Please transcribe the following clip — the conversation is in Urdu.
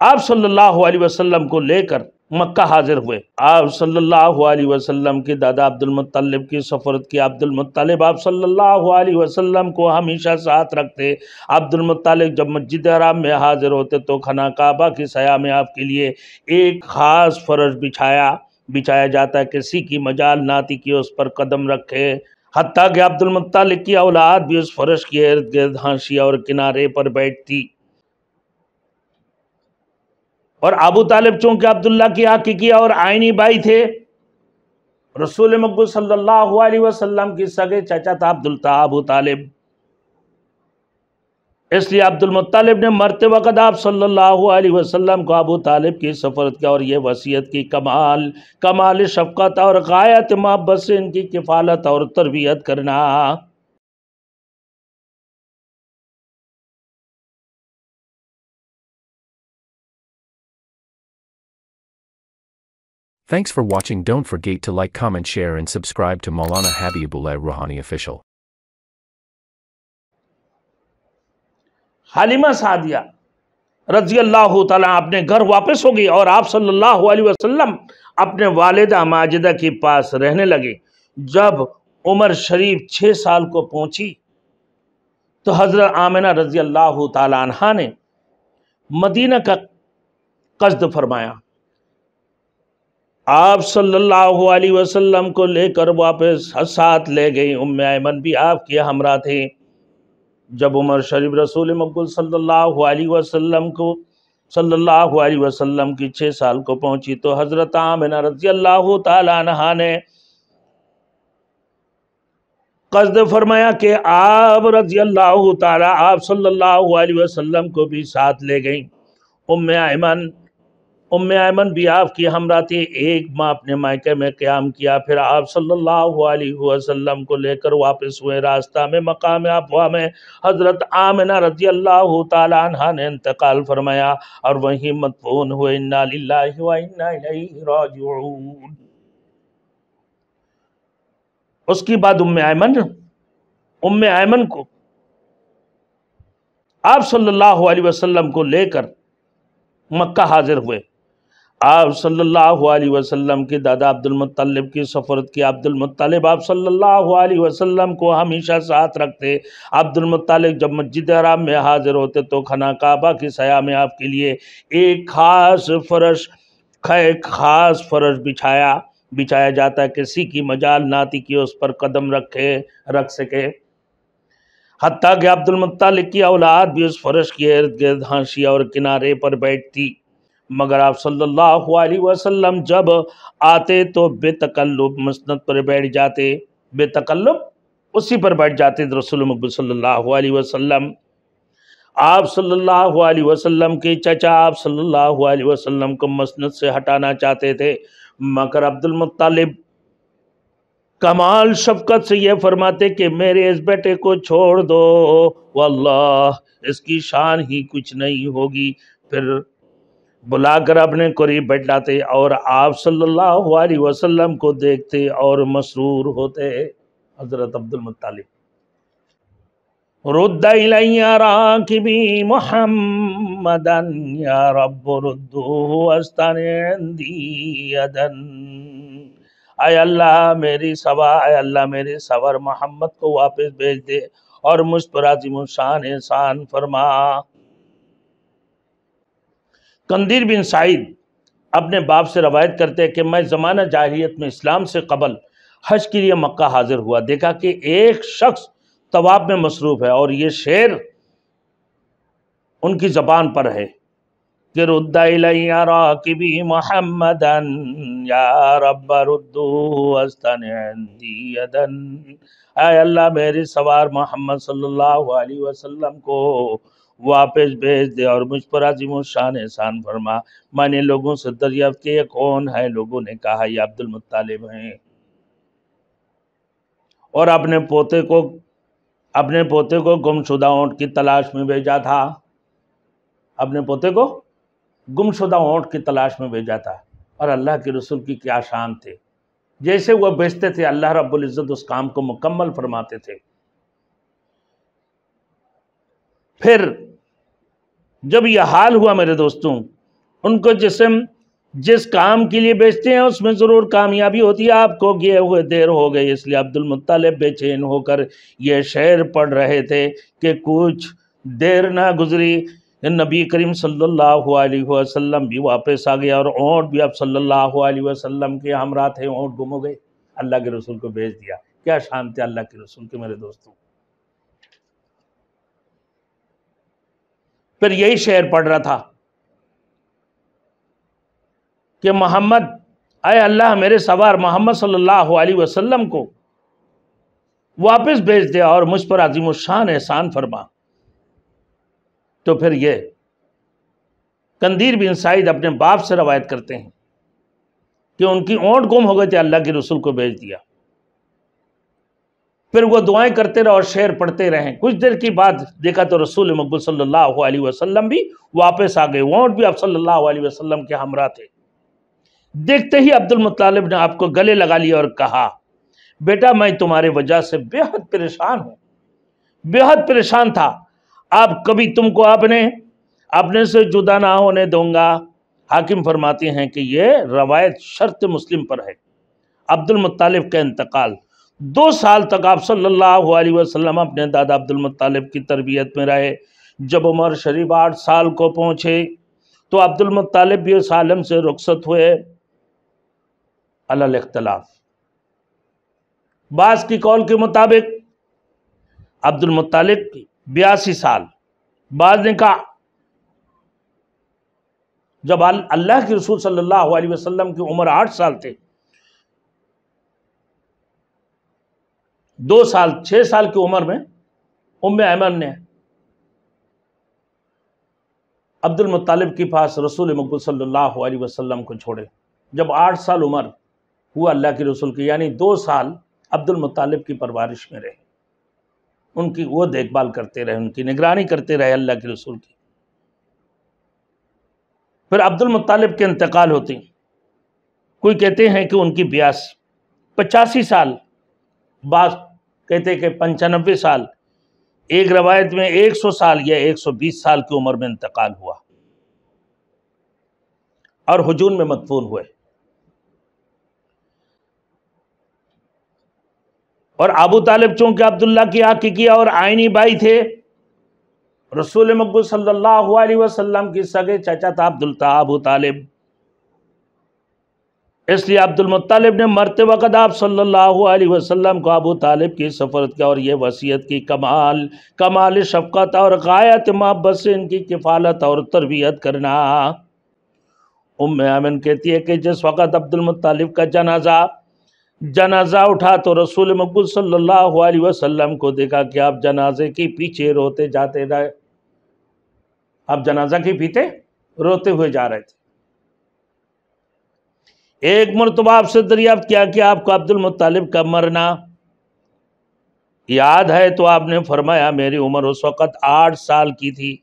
آپ صلی اللہ علیہ وسلم کو لے کر مکہ حاضر ہوئے۔ آپ صلی اللہ علیہ وسلم کے دادا عبد المطلب کی سفرت کی۔ عبد المطلب آپ صلی اللہ علیہ وسلم کو ہمیشہ ساتھ رکھتے۔ عبد المطلب جب مسجد حرام میں حاضر ہوتے تو خانہ کعبہ کی سیاح میں آپ کے لیے ایک خاص فرش بچھایا جاتا ہے، کسی کی مجال نہ تھی کہ اس پر قدم رکھے، حتیٰ کہ عبد المطلب کی اولاد بھی اس فرش کے ارد گرد حاشیہ اور کنارے پر بیٹھتی۔ اور ابو طالب چونکہ عبداللہ کی حقیقی اور آئینی بھائی تھے، رسول مقبول صلی اللہ علیہ وسلم کی سگے چچا تھا ابو طالب، اس لیے عبد المطلب نے مرتے وقت آپ صلی اللہ علیہ وسلم کو ابو طالب کی سفرت کیا اور یہ وصیت کی کمال شفقت اور غایت محبت سے ان کی کفالت اور تربیت کرنا۔ Thanks for watching. Don't forget to like, comment, share and subscribe to Maulana Habibullah Ruhani Official. Halima Sadia رضی اللہ تعالیٰ اپنے گھر واپس ہو گئی اور آپ صلی اللہ علیہ وسلم اپنے والدہ ماجدہ کے پاس رہنے لگے۔ جب عمر شریف 6 سال کو پہنچی تو حضرت آمنہ رضی اللہ تعالیٰ عنہ نے مدینہ کا قصد فرمایا۔ آپ صلی اللہ علیہ وسلم کو لے کر واپس ساتھ لے گئی۔ ام ایمن بھی آپ کے ہمراہ تھے۔ جب عمر شریف رسول مقبول صلی اللہ علیہ وسلم کی 6 سال کو پہنچی تو حضرت آمنہ رضی اللہ تعالیٰ عنہ نے قصد فرمایا کہ آپ رضی اللہ تعالیٰ آپ صلی اللہ علیہ وسلم کو بھی ساتھ لے گئیں۔ ام ایمن بھی آپ کی ہمراہ تھی۔ 1 ماہ اپنے مائکے میں قیام کیا، پھر آپ صلی اللہ علیہ وسلم کو لے کر واپس ہوئے۔ راستہ میں مقام ابوا میں حضرت آمنہ رضی اللہ تعالیٰ عنہ نے انتقال فرمایا اور وہیں مدفون ہوئے۔ انا للہ و انا الیہ راجعون۔ اس کی بعد ام ایمن کو آپ صلی اللہ علیہ وسلم کو لے کر مکہ حاضر ہوئے۔ آپ صلی اللہ علیہ وسلم کے دادا عبد المطلب کی سفرت کی۔ عبد المطلب آپ صلی اللہ علیہ وسلم کو ہمیشہ ساتھ رکھتے۔ عبد المطلب جب مسجد حرام میں حاضر ہوتے تو خانہ کعبہ کی سیاح میں آپ کے لیے ایک خاص فرش بچھایا جاتا ہے، کسی کی مجال نہ تھی کہ اس پر قدم رکھ سکے، حتیٰ کہ عبد المطلب کی اولاد بھی اس فرش کے ارد گرد حاشیہ اور کنارے پر بیٹھتی، مگر آپ صلی اللہ علیہ وسلم جب آتے تو بے تکلف مسند پر بیٹھ جاتے، اسی پر بیٹھ جاتے۔ رسول مقبول صلی اللہ علیہ وسلم آپ صلی اللہ علیہ وسلم کے چچا آپ صلی اللہ علیہ وسلم کو مسند سے ہٹانا چاہتے تھے، مگر عبد المطلب کمال شفقت سے یہ فرماتے کہ میرے اس بیٹے کو چھوڑ دو، واللہ اس کی شان ہی کچھ نہیں ہوگی۔ پھر بلا کر اپنے قریب بیٹھاتے اور آپ صلی اللہ علیہ وسلم کو دیکھتے اور مسرور ہوتے۔ حضرت عبد المطلب رد الی راکبی محمدا یا رب ردوہ واستن عندی یدن۔ اے اللہ میری سوار محمد کو واپس بھیج دے اور مجھ پر عظیم الشان احسان فرما۔ قندیر بن سعید اپنے باپ سے روایت کرتے ہیں کہ میں زمانہ جاہلیت میں اسلام سے قبل حج کے لیے مکہ حاضر ہوا، دیکھا کہ ایک شخص طواف میں مصروف ہے اور یہ شعر ان کی زبان پر ہے کہ رد الی راکبی محمدا یا رب ردوہ واستن عندی یدن۔ اے اللہ میرے سوار محمد صلی اللہ علیہ وسلم کو واپس بھیج دے اور مجھ پر عظیم الشان احسان فرما۔ میں نے لوگوں سے دریافت کیا یہ کون ہے؟ لوگوں نے کہا یہ عبد المطلب ہیں، اور اپنے پوتے کو گمشدہ اونٹ کی تلاش میں بھیجا تھا۔ اور اللہ کے رسول کی کیا شان تھے، جیسے وہ بیچتے تھے اللہ رب العزت اس کام کو مکمل فرماتے تھے۔ پھر جب یہ حال ہوا میرے دوستوں ان کو جس کام کے لیے بیچتے ہیں اس میں ضرور کامیابی ہوتی ہے. آپ کو گئے ہوئے دیر ہو گئی، اس لیے عبد المطلب بے چین ہو کر یہ شعر پڑھ رہے تھے کہ کچھ دیر نہ گزری نبی کریم صلی اللہ علیہ وسلم بھی واپس آ گیا اور اونٹ بھی اب صلی اللہ علیہ وسلم کے ہمراہ تھے، اونٹ گم ہو گئے، اللہ کے رسول کو بھیج دیا. کیا شان تھے اللہ کے رسول کے میرے دوستوں. پھر یہی شعر پڑھ رہا تھا کہ محمد، اے اللہ میرے سوار محمد صلی اللہ علیہ وسلم کو واپس بھیج دے اور مجھ پر عظیم الشان احسان فرما. تو پھر یہ قندیر بن سعید اپنے باپ سے روایت کرتے ہیں کہ ان کی اونٹ گم ہو گئے تھے، اللہ کے رسول کو بھیج دیا. پھر وہ دعائیں کرتے رہے اور شعر پڑھتے رہے. کچھ دیر کی بعد دیکھا تو رسول مقبول صلی اللہ علیہ وسلم بھی واپس آ گئے، اونٹ بھی اب صلی اللہ علیہ وسلم کے ہمراہ تھے. دیکھتے ہی عبد المطلب نے آپ کو گلے لگا لیا اور کہا، بیٹا میں تمہارے وجہ سے بے حد پریشان ہوں، بے حد پریشان تھا. آپ کبھی تم کو اپنے سے جدا نہ ہونے دوں گا. حاکم فرماتے ہیں کہ یہ روایت شرط مسلم پر ہے. عبد المطلب کا انتقال، 2 سال تک آپ صلی اللہ علیہ وسلم اپنے دادا عبد المطلب کی تربیت میں رہے. جب عمر شریف 8 سال کو پہنچے تو عبد المطلب بھی اس عالم سے رخصت ہوئے. علی الاختلاف، بعض کی قول کے مطابق عبد المطلب 82 سال، بعض نے کہا جب اللہ کے رسول صلی اللہ علیہ وسلم کی عمر 8 سال تھے، 2 سال 6 سال کی عمر میں ام ایمن نے عبد المطلب کے پاس رسول مقبول صلی اللہ علیہ وسلم کو چھوڑے. جب 8 سال عمر ہوا اللہ کے رسول کی، یعنی 2 سال عبد المطلب کی پرورش میں رہے، ان کی وہ دیکھ بھال کرتے رہے، ان کی نگرانی کرتے رہے اللہ کے رسول کی. پھر عبد المطلب کے انتقال ہوتے ہیں. کوئی کہتے ہیں کہ ان کی 85 سال، بعض کہتے ہیں کہ 95 سال، ایک روایت میں 100 سال یا 120 سال کی عمر میں انتقال ہوا اور حجون میں مدفون ہوئے. اور ابو طالب چونکہ عبداللہ کی حقیقی اور آئینی بھائی تھے، رسول مقبول صلی اللہ علیہ وسلم کی سگے چچا تھا ابو طالب، اس لیے عبد المطلب نے مرتے وقت آپ صلی اللہ علیہ وسلم کو ابو طالب کی سفارت کیا اور یہ وصیت کی، کمال شفقت اور غایت محبت سے ان کی کفالت اور تربیت کرنا. ام ایمن کہتی ہے کہ جس وقت عبد المطلب کا جنازہ اٹھا تو رسول مقبول صلی اللہ علیہ وسلم کو دیکھا کہ آپ جنازے کے پیچھے روتے جاتے رہے، آپ جنازہ کے پیچھے روتے ہوئے جا رہے تھے. ایک مرتبہ آپ سے دریافت کیا کہ آپ کو عبد المطلب کا مرنا یاد ہے؟ تو آپ نے فرمایا میری عمر اس وقت 8 سال کی تھی.